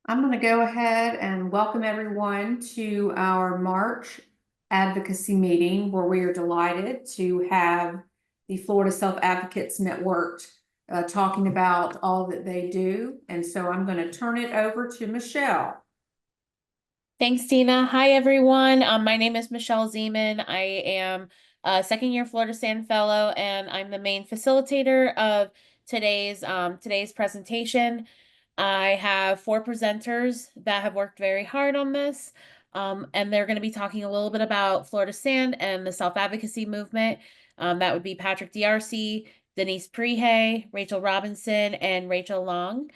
I'm going to go ahead and welcome everyone to our March advocacy meeting where we are delighted to have the Florida Self Advocates Network talking about all that they do. And so I'm going to turn it over to Michelle. Thanks, Tina. Hi, everyone. My name is Michelle Zeman. I am a second-year Florida SAN Fellow, and I'm the main facilitator of today's presentation. I have four presenters that have worked very hard on this, and they're going to be talking a little bit about Florida SAN and the self-advocacy movement. That would be Patrick DRC, Denise Prehay, Rachel Robinson, and Rachel Long.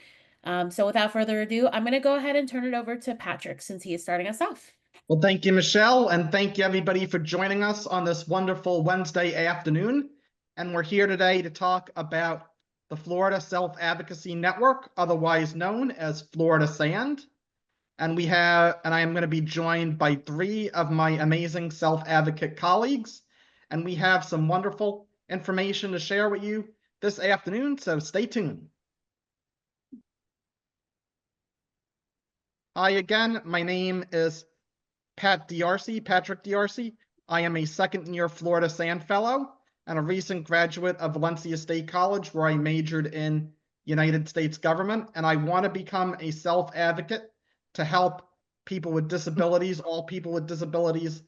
So without further ado, I'm going to go ahead and turn it over to Patrick since he is starting us off. Well, thank you, Michelle, and thank you, everybody, for joining us on this wonderful Wednesday afternoon. And we're here today to talk about the Florida Self-Advocacy Network, otherwise known as Florida SAN. And I am going to be joined by three of my amazing self-advocate colleagues, and we have some wonderful information to share with you this afternoon, so stay tuned. Hi again, my name is Patrick DRC. I am a second-year Florida SAN Fellow and a recent graduate of Valencia State College, where I majored in United States government, and I want to become a self-advocate to help people with disabilities, all people with disabilities,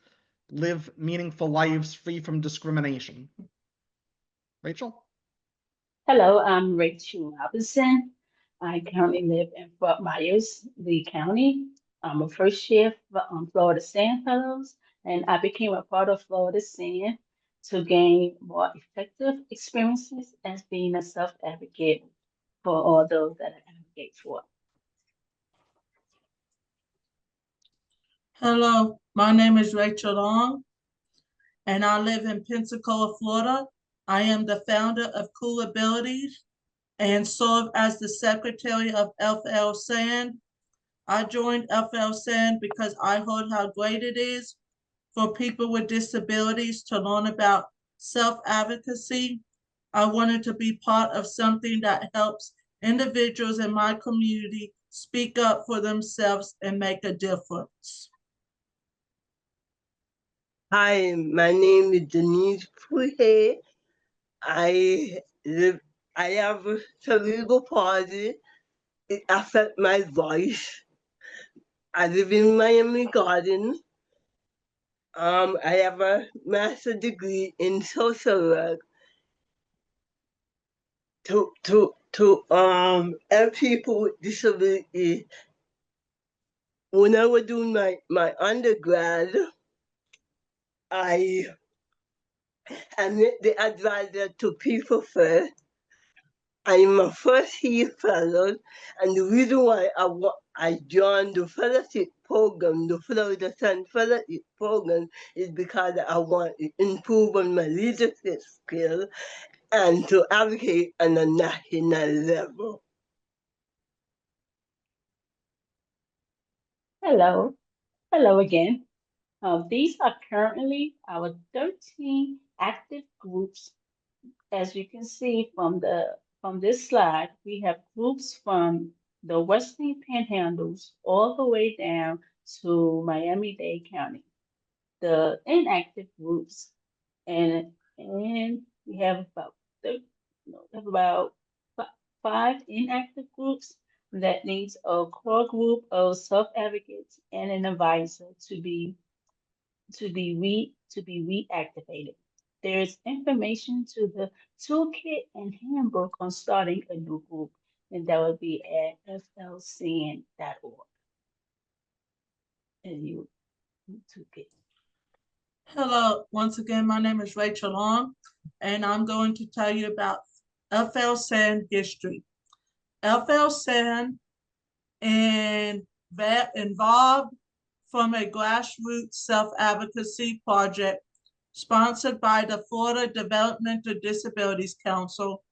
live meaningful lives free from discrimination. Rachel? Hello, I'm Rachel Robinson. I currently live in Fort Myers, Lee County. I'm a first year Florida SAN Fellows, and I became a part of Florida SAN to gain more effective experiences as being a self-advocate for all those that I advocate for. Hello, my name is Rachel Long, and I live in Pensacola, Florida. I am the founder of Cool Abilities and serve as the secretary of FL-SAN. I joined FL-SAN because I heard how great it is for people with disabilities to learn about self-advocacy. I wanted to be part of something that helps individuals in my community speak up for themselves and make a difference. Hi, my name is Denise Prehay. I have a cerebral palsy. It affects my voice. I live in Miami Gardens. I have a master's degree in social work to help people with disabilities. When I was doing my undergrad, I met the advisor to People First. I'm a first-year fellow, and the reason why I joined the fellowship program, the Florida SAN Fellowship Program, is because I want to improve on my leadership skills and to advocate on a national level. Hello again. These are currently our 13 active groups. As you can see from this slide, we have groups from the Western Panhandles all the way down to Miami-Dade County. The inactive groups, and we have about 5 inactive groups that needs a core group of self-advocates and an advisor to be reactivated. There is information to the toolkit and handbook on starting a new group, and that would be at flsan.org. And you toolkit. Hello, once again, my name is Rachel Long, and I'm going to tell you about FL-SAN history. FL-SAN involved from a grassroots self-advocacy project sponsored by the Florida Developmental Disabilities Council.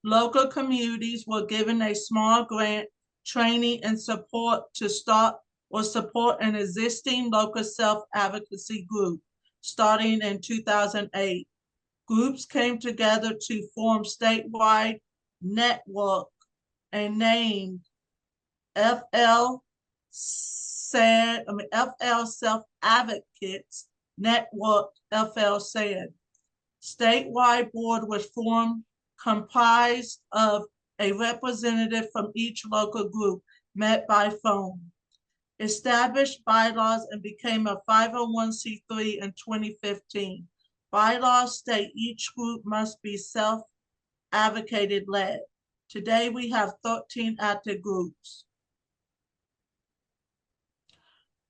Local communities were given a small grant, training, and support to start or support an existing local self-advocacy group starting in 2008. Groups came together to form statewide network and named FL Self Advocates Network, FL said. Statewide board was formed, comprised of a representative from each local group, met by phone. Established bylaws and became a 501c3 in 2015. Bylaws state each group must be self-advocated led. Today we have 13 active groups.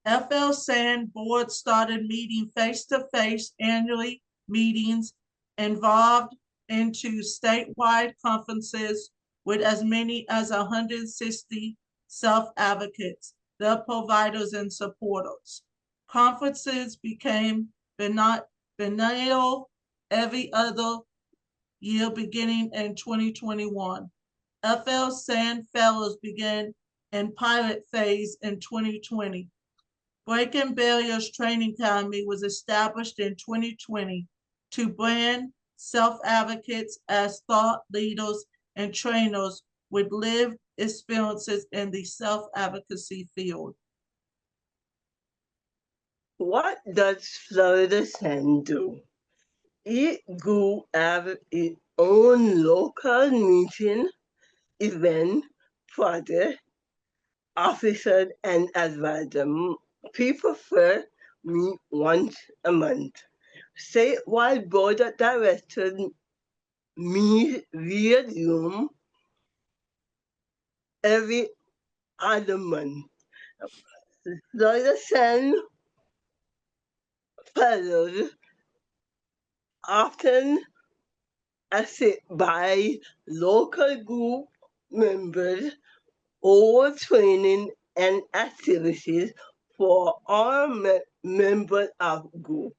FL SAN board started meeting face-to-face annually meetings involved into statewide conferences with as many as 160 self-advocates, the providers and supporters. Conferences became biennial every other year beginning in 2021. FL SAN Fellows began in pilot phase in 2020. Breaking Barriers Training Academy was established in 2020 to brand self-advocates as thought leaders and trainers with lived experiences in the self-advocacy field. What does Florida SAN do? It group have its own local meeting, event, project, officers, and advisors. People first meet once a month. Statewide board of directors meet via Zoom every other month. Florida SAN fellows often assisted by local group members or training and activities for all members of group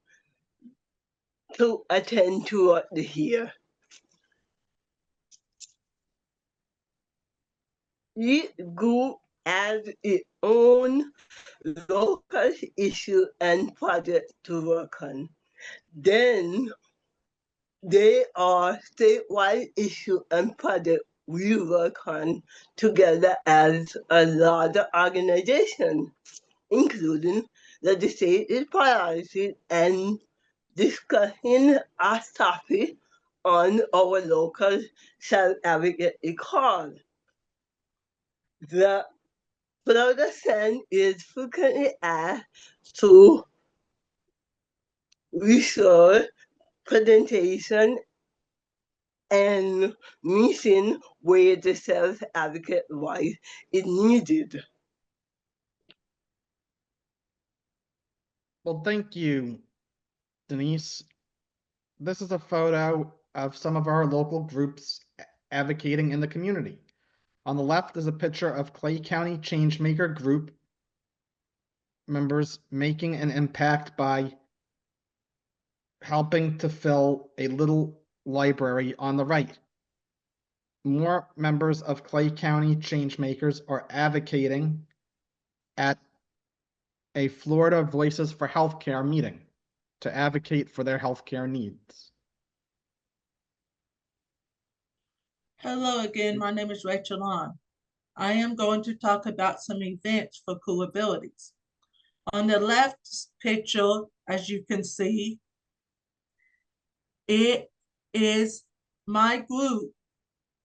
to attend throughout the year. Each group has its own local issue and project to work on. Then there are statewide issue and project we work on together as a larger organization, including legislative priorities and discussing our topic on our local self-advocacy call. The Florida SAN is frequently asked to research, presentation, and meeting where the self-advocate voice is needed. Well, thank you, Denise. This is a photo of some of our local groups advocating in the community. On the left is a picture of Clay County Changemaker group members making an impact by helping to fill a little library on the right. More members of Clay County Changemakers are advocating at a Florida Voices for Healthcare meeting to advocate for their healthcare needs. Hello again, my name is Rachel On. I am going to talk about some events for Cool Abilities. On the left picture, as you can see, it is my group,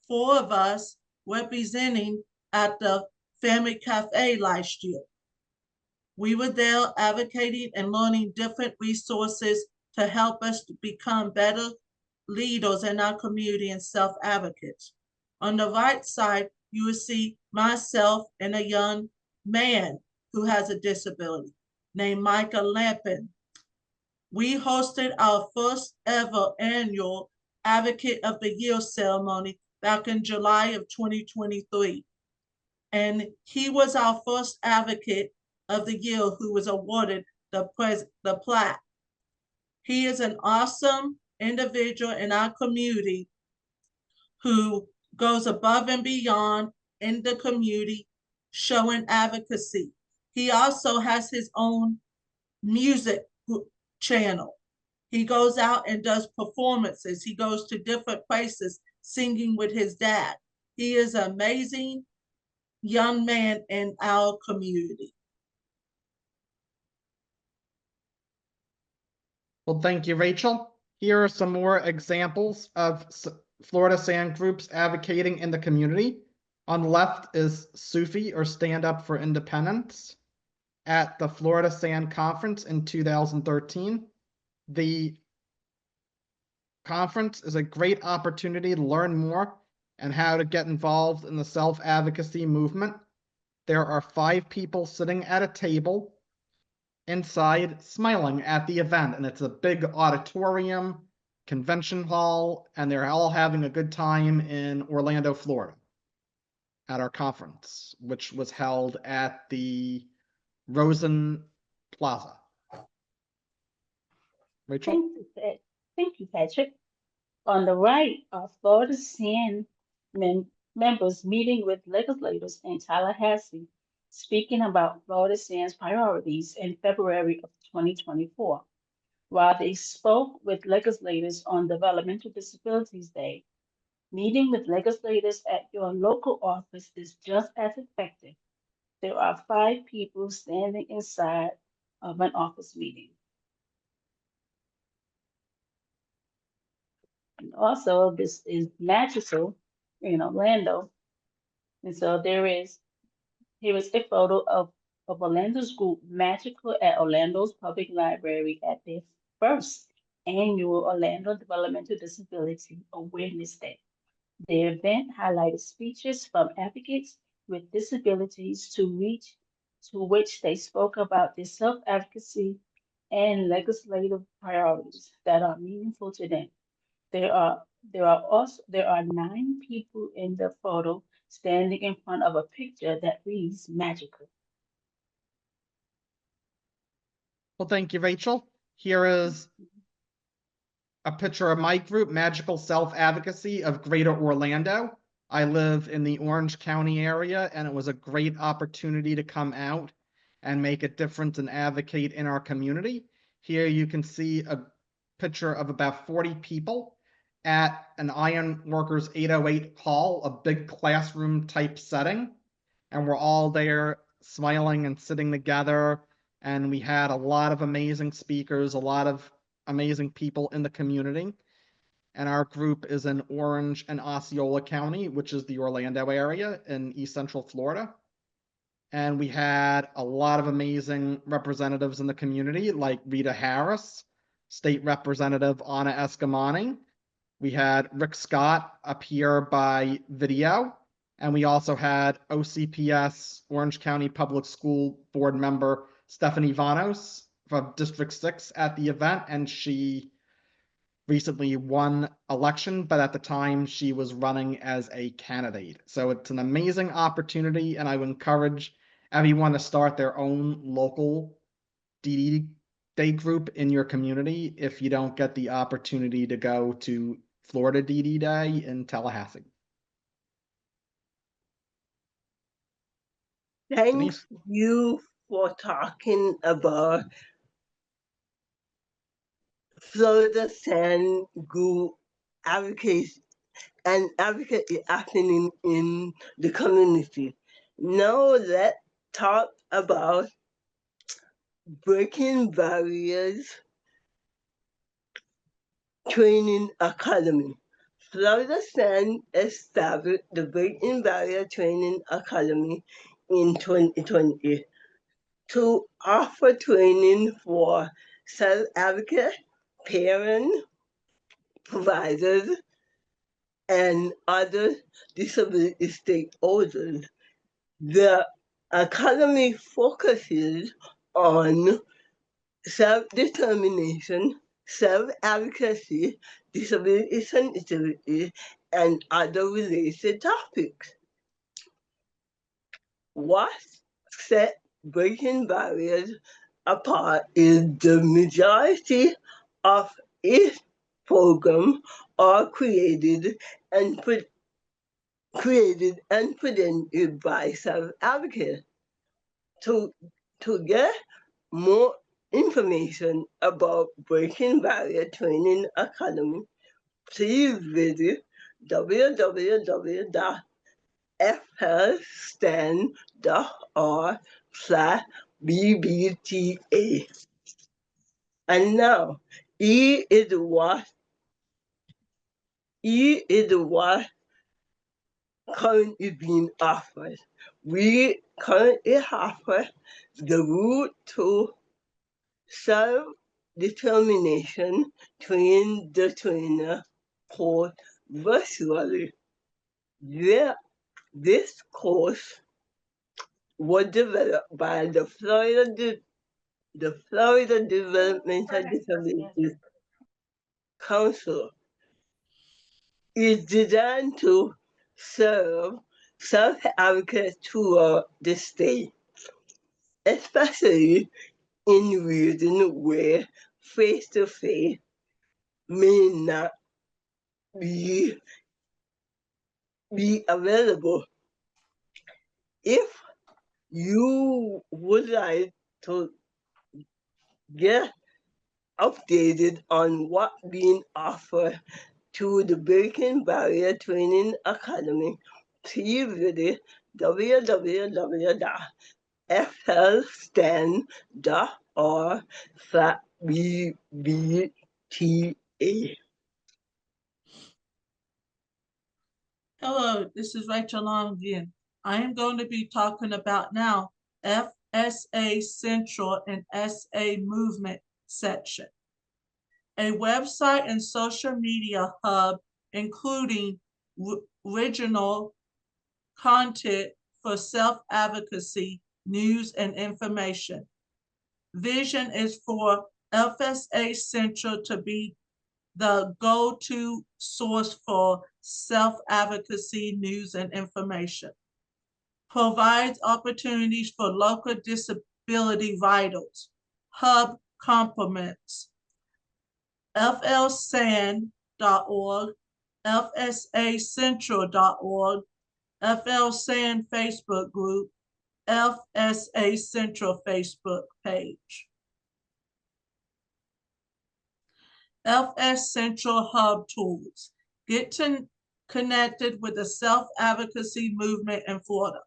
4 of us representing at the Family Cafe last year. We were there advocating and learning different resources to help us to become better leaders in our community and self-advocates. On the right side, you will see myself and a young man who has a disability named Michael Lampin. We hosted our first ever annual Advocate of the Year ceremony back in July of 2023. And he was our first Advocate of the Year who was awarded the plaque. He is an awesome individual in our community who goes above and beyond in the community showing advocacy. He also has his own music channel. He goes out and does performances. He goes to different places singing with his dad. He is amazing young man in our community. Well, thank you, Rachel. Here are some more examples of Florida SAN groups advocating in the community. On the left is SUFI, or Stand Up for Independence, at the Florida SAN Conference in 2013. The conference is a great opportunity to learn more and how to get involved in the self-advocacy movement. There are 5 people sitting at a table inside smiling at the event, and it's a big auditorium, convention hall, and they're all having a good time in Orlando, Florida at our conference, which was held at the Rosen Plaza. Rachel? Thank you, Patrick. On the right are Florida SAN members meeting with legislators in Tallahassee, speaking about Florida SAN's priorities in February of 2024. While they spoke with legislators on Developmental Disabilities Day, meeting with legislators at your local office is just as effective. There are 5 people standing inside of an office meeting. And also, this is Magical in Orlando. And so here is a photo of Orlando's group Magical at Orlando's Public Library at their first annual Orlando Developmental Disability Awareness Day. The event highlighted speeches from advocates with disabilities to which they spoke about their self-advocacy and legislative priorities that are meaningful to them. There are 9 people in the photo standing in front of a picture that reads Magical. Well, thank you, Rachel. Here is a picture of my group, Magical Self-Advocacy of Greater Orlando. I live in the Orange County area, and it was a great opportunity to come out and make a difference and advocate in our community. Here you can see a picture of about 40 people at an Iron Workers 808 hall, a big classroom type setting. And we're all there smiling and sitting together. And we had a lot of amazing speakers, a lot of amazing people in the community. And our group is in Orange and Osceola County, which is the Orlando area in East Central Florida. And we had a lot of amazing representatives in the community, like Rita Harris, State Representative Anna Escamani. We had Rick Scott up here by video. And we also had OCPS, Orange County Public School Board member Stephanie Vanos from District 6 at the event. And she recently won election, but at the time she was running as a candidate. So it's an amazing opportunity, and I would encourage everyone to start their own local DD Day group in your community if you don't get the opportunity to go to Florida DD Day in Tallahassee. Thank Denise? you for talking about Florida SAN group advocacy and advocacy happening in the community. Now let's talk about Breaking Barriers Training Academy. Florida SAN established the Breaking Barrier Training Academy in 2020 to offer training for self-advocates, parents, providers, and other disability stakeholders. The Academy focuses on self-determination, self-advocacy, disability sensitivity, and other related topics. What set Breaking Barriers apart is the majority of its programs are created and presented by self-advocates. To get more information about Breaking Barrier Training Academy, please visit www.fbta.org. flstand.org/BBTA. And now, E is what currently being offered. We currently offer the route to self-determination, train the trainer course virtually. This course was developed by the Florida Developmental Disabilities Council. Is designed to serve self-advocates throughout the state, especially in regions where face-to-face may not be available. If you would like to get updated on what's being offered to the Breaking Barrier Training Academy, please visit www.flstand.org/BBTA. Hello, this is Rachel Long again. I am going to be talking about now FSA Central and SA Movement section, a website and social media hub including original content for self-advocacy, news, and information. Vision is for FSA Central to be the go-to source for self-advocacy, news, and information. Provides opportunities for local disability vitals. Hub complements flsand.org, fsacentral.org, FLSAN Facebook group, FSA Central Facebook page. FS Central Hub Tools. Get connected with the self-advocacy movement in Florida,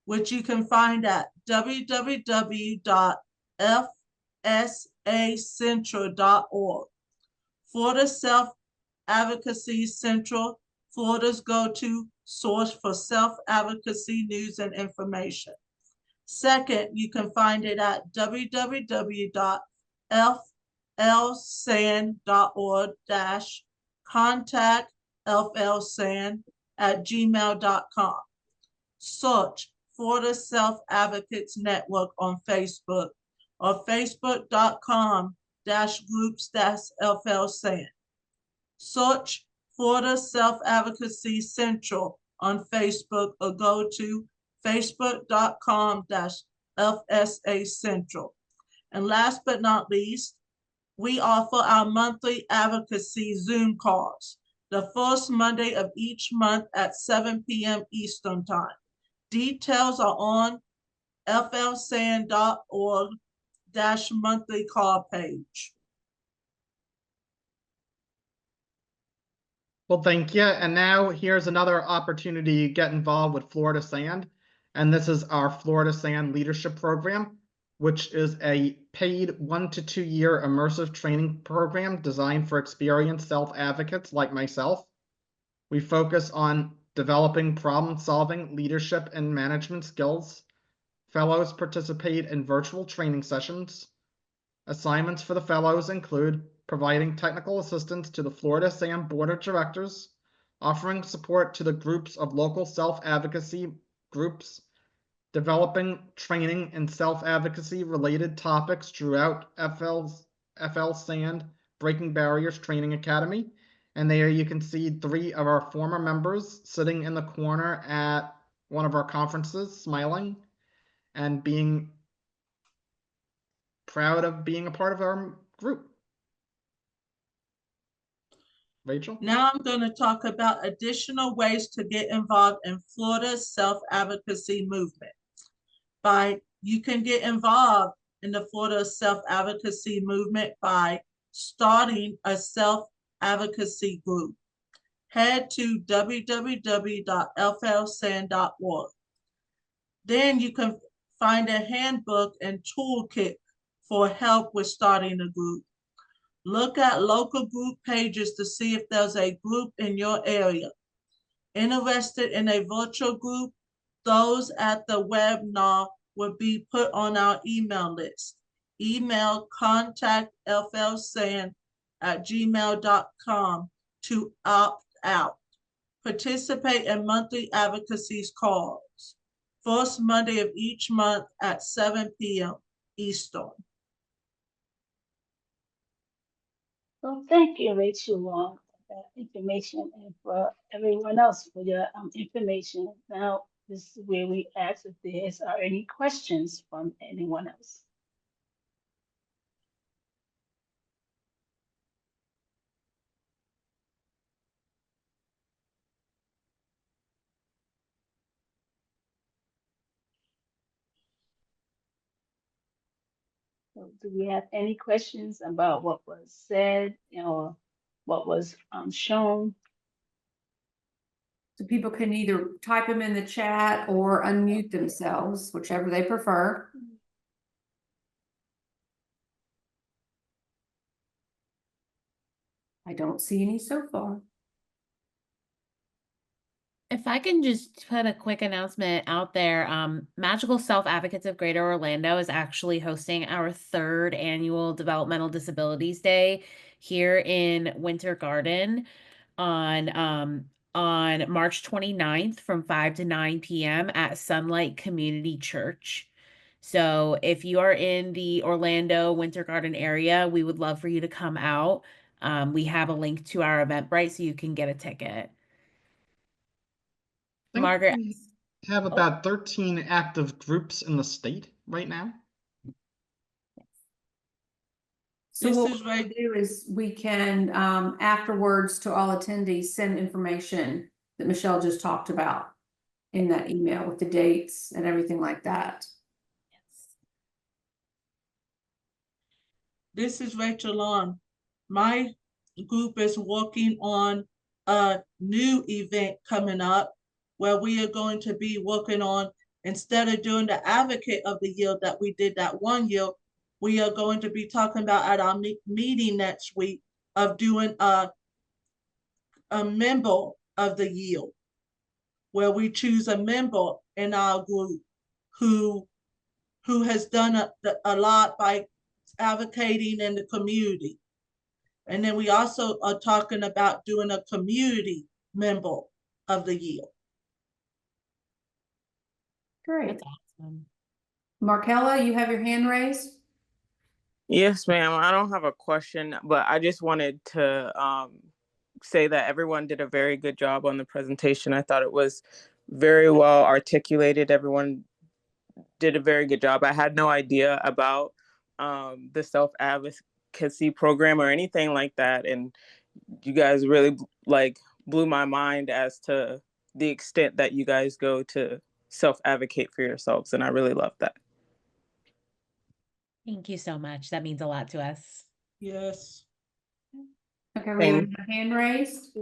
which you can find at www.fsacentral.org. Florida Self-Advocacy Central, Florida's go-to source for self-advocacy news and information. Second, you can find it at www.flsand.org/contact flsand@gmail.com. Search Florida Self-Advocates Network on Facebook or facebook.com/groups-flsand. Search Florida Self-Advocacy Central on Facebook or go to facebook.com/FSA Central. And last but not least, we offer our monthly advocacy Zoom calls, the first Monday of each month at 7 p.m. Eastern Time. Details are on flsand.org/monthly call page. Well, thank you. And now here's another opportunity to get involved with Florida Sand. And this is our Florida Sand Leadership Program, which is a paid 1 to 2 year immersive training program designed for experienced self-advocates like myself. We focus on developing problem-solving, leadership, and management skills. Fellows participate in virtual training sessions. Assignments for the fellows include providing technical assistance to the Florida Sand Board of Directors, offering support to the groups of local self-advocacy groups, developing training in self-advocacy related topics throughout FL Sand Breaking Barriers Training Academy. And there you can see 3 of our former members sitting in the corner at one of our conferences, smiling and being proud of being a part of our group. Rachel? Now I'm going to talk about additional ways to get involved in Florida's self-advocacy movement. You can get involved in the Florida self-advocacy movement by starting a self-advocacy group. head to www.lflsan.org. Then you can find a handbook and toolkit for help with starting a group. Look at local group pages to see if there's a group in your area. Interested in a virtual group? Those at the webinar will be put on our email list. Email contactlflsan@gmail.com to opt out. Participate in monthly advocacy calls. First Monday of each month at 7 p.m. Eastern. Well, thank you, Rachel Long, for that information, and for everyone else for your information. Now, this is where we ask if there are any questions from anyone else. So do we have any questions about what was said or what was shown? So people can either type them in the chat or unmute themselves, whichever they prefer. I don't see any so far. If I can just put a quick announcement out there, Magical Self Advocates of Greater Orlando is actually hosting our 3rd annual Developmental Disabilities Day here in Winter Garden on March 29th from 5 to 9 p.m. at Sunlight Community Church. So if you are in the Orlando Winter Garden area, we would love for you to come out. We have a link to our Eventbrite so you can get a ticket. I think Margaret. we have about 13 active groups in the state right now. So This what is we right. can do is we can, afterwards to all attendees, send information that Michelle just talked about in that email with the dates and everything like that. This is Rachel Long. My group is working on a new event coming up where we are going to be working on, instead of doing the advocate of the year that we did that one year, we are going to be talking about at our meeting next week of doing a member of the year, where we choose a member in our group who has done a lot by advocating in the community. And then we also are talking about doing a community member of the year. Great. That's awesome. Markella, you have your hand raised? Yes, ma'am. I don't have a question, but I just wanted to say that everyone did a very good job on the presentation. I thought it was very well articulated. Everyone did a very good job. I had no idea about the self-advocacy program or anything like that. And you guys really blew my mind as to the extent that you guys go to self-advocate for yourselves. And I really love that. Thank you so much. That means a lot to us. Yes. Okay, we have a hand raised.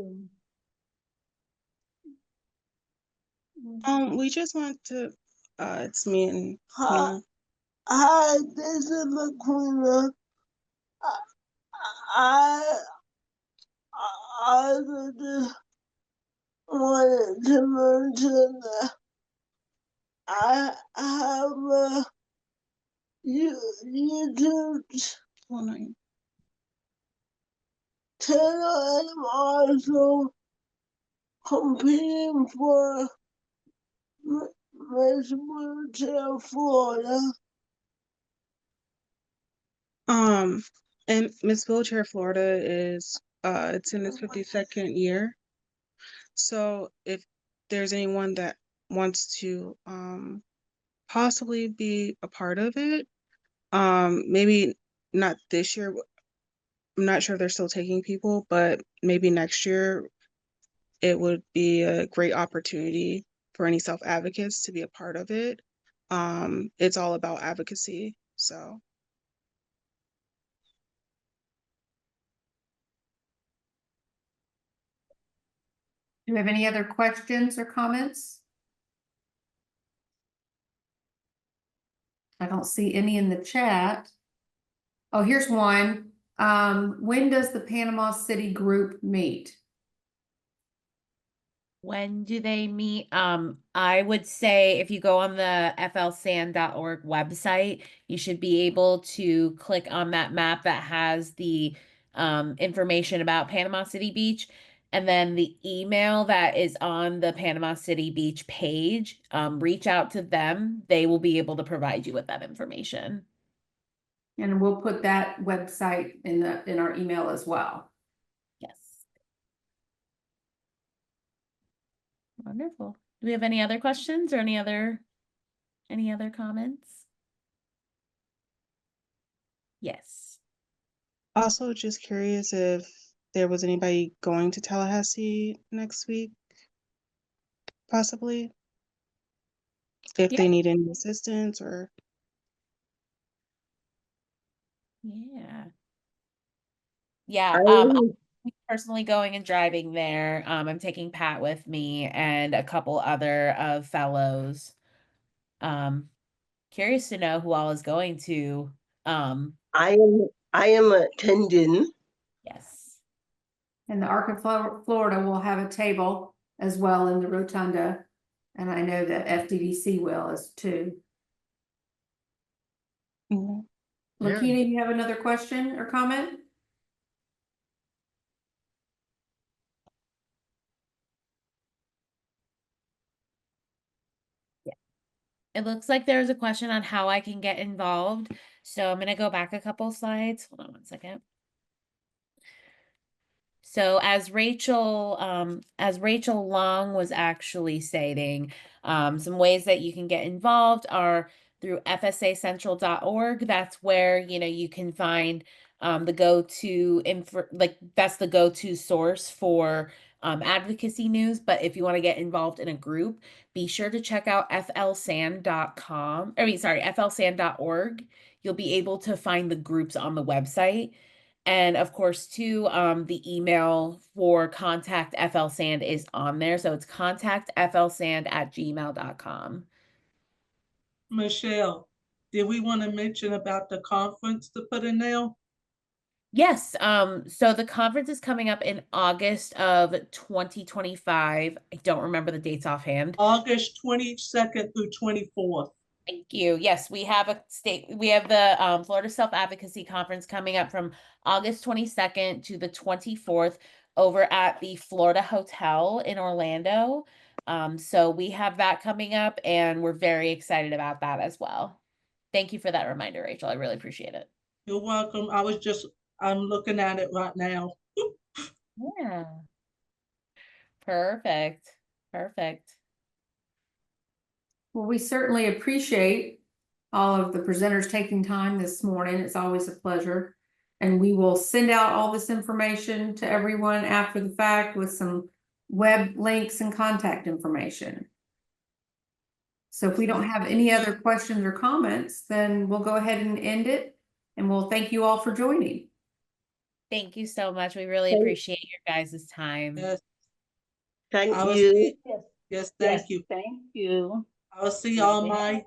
We just want to, it's me and Hi, hi, this is Laquina. I just wanted to mention that I have a YouTube channel, and I'm also competing for Miss Wheelchair Florida. And Miss Wheelchair Florida is, it's in its 52nd year. So if there's anyone that wants to possibly be a part of it, maybe not this year. I'm not sure if they're still taking people, but maybe next year it would be a great opportunity for any self-advocates to be a part of it. It's all about advocacy, so. Do we have any other questions or comments? I don't see any in the chat. Oh, here's one. When does the Panama City group meet? When do they meet? I would say if you go on the flsan.org website, you should be able to click on that map that has the information about Panama City Beach. And then the email that is on the Panama City Beach page, reach out to them. They will be able to provide you with that information. And we'll put that website in our email as well. Yes. Wonderful. Do we have any other questions or any other comments? Yes. Also, just curious if there was anybody going to Tallahassee next week, possibly. If Yeah. they need any assistance or. Yeah. Yeah. I I'm personally going and driving there. I'm taking Pat with me and a couple other of fellows. Curious to know who all is going to. I am attending. Yes. And the Arc of Florida will have a table as well in the rotunda. And I know that FDDC will as too. Mhm. Yeah. Lakina, you have another question or comment? It looks like there's a question on how I can get involved. So I'm going to go back a couple slides. Hold on one second. So as Rachel Long was actually stating, some ways that you can get involved are through fsacentral.org. That's where, you can find the go-to that's the go-to source for advocacy news. But if you want to get involved in a group, be sure to check out flsan.org. You'll be able to find the groups on the website. And of course, too, the email for contact FL Sand is on there. So it's contactflsand@gmail.com. Michelle, did we want to mention about the conference to put in there? Yes. So the conference is coming up in August of 2025. I don't remember the dates offhand. August 22nd through 24th. Thank you. Yes, we have the Florida Self-Advocacy Conference coming up from August 22nd to the 24th over at the Florida Hotel in Orlando. So we have that coming up and we're very excited about that as well. Thank you for that reminder, Rachel. I really appreciate it. You're welcome. I'm looking at it right now. Yeah. Perfect. Perfect. Well, we certainly appreciate all of the presenters taking time this morning. It's always a pleasure. And we will send out all this information to everyone after the fact with some web links and contact information. So if we don't have any other questions or comments, then we'll go ahead and end it. And we'll thank you all for joining. Thank you so much. We really appreciate your guys' time. Yes. Thank I will you. see- Yes, Yes, yes, thank you. thank you. I'll see y'all, my